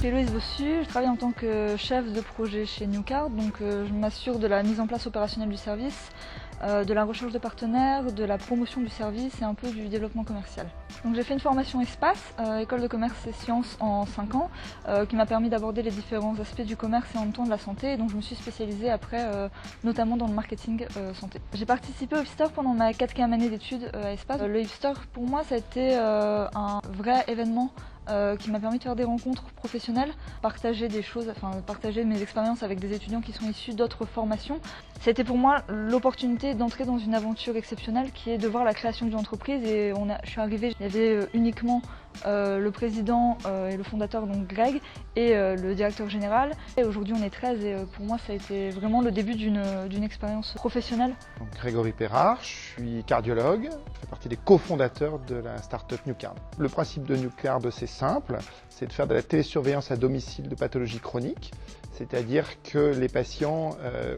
suis Héloïse Bossu, je travaille en tant que chef de projet chez Newcard, donc je m'assure de la mise en place opérationnelle du service, de la recherche de partenaires, de la promotion du service et un peu du développement commercial. Donc j'ai fait une formation Espace, école de commerce et sciences en 5 ans, qui m'a permis d'aborder les différents aspects du commerce et en même temps de la santé, et donc je me suis spécialisée après notamment dans le marketing santé. J'ai participé au Hipster pendant ma 4e année d'études à Espace. Le Hipster pour moi ça a été un vrai événement qui m'a permis de faire des rencontres professionnelles, partager des choses, partager mes expériences avec des étudiants qui sont issus d'autres formations. C'était pour moi l'opportunité d'entrer dans une aventure exceptionnelle qui est de voir la création d'une entreprise, et je suis arrivée, il y avait uniquement le président et le fondateur, donc Greg, et le directeur général. Et aujourd'hui on est 13 et pour moi ça a été vraiment le début d'une expérience professionnelle. Donc, Grégory Perrard, je suis cardiologue, je fais partie des cofondateurs de la start-up Newcard. Le principe de Newcard c'est simple, c'est de faire de la télésurveillance à domicile de pathologies chroniques, c'est-à-dire que les patients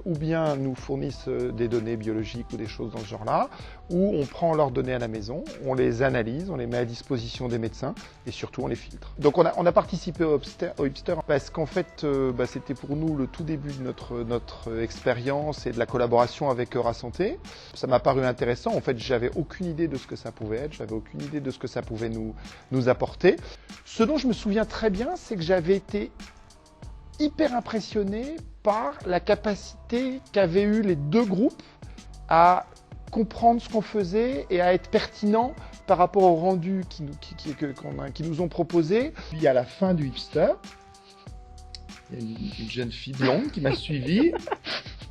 ou bien nous fournissent des données biologiques ou des choses dans ce genre-là, ou on prend leurs données à la maison, on les analyse, on les met à disposition des médecins et surtout on les filtre. Donc on a participé au Hipster parce qu'en fait c'était pour nous le tout début de notre expérience et de la collaboration avec Eurasanté. Ça m'a paru intéressant, en fait j'avais aucune idée de ce que ça pouvait être, j'avais aucune idée de ce que ça pouvait nous apporter. Ce dont je me souviens très bien, c'est que j'avais été hyper impressionné par la capacité qu'avaient eu les deux groupes à comprendre ce qu'on faisait et à être pertinent par rapport au rendu qui nous ont proposé. Puis à la fin du Hipster, il y a une jeune fille blonde qui m'a suivi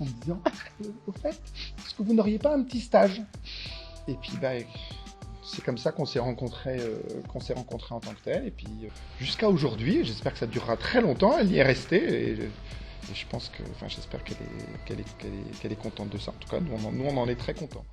en me disant au fait, est-ce que vous n'auriez pas un petit stage? Et puis c'est comme ça qu'on s'est rencontrés en tant que tel, et puis jusqu'à aujourd'hui, j'espère que ça durera très longtemps, elle y est restée, et je pense que, j'espère qu'elle est contente de ça. En tout cas, nous on en est très contents.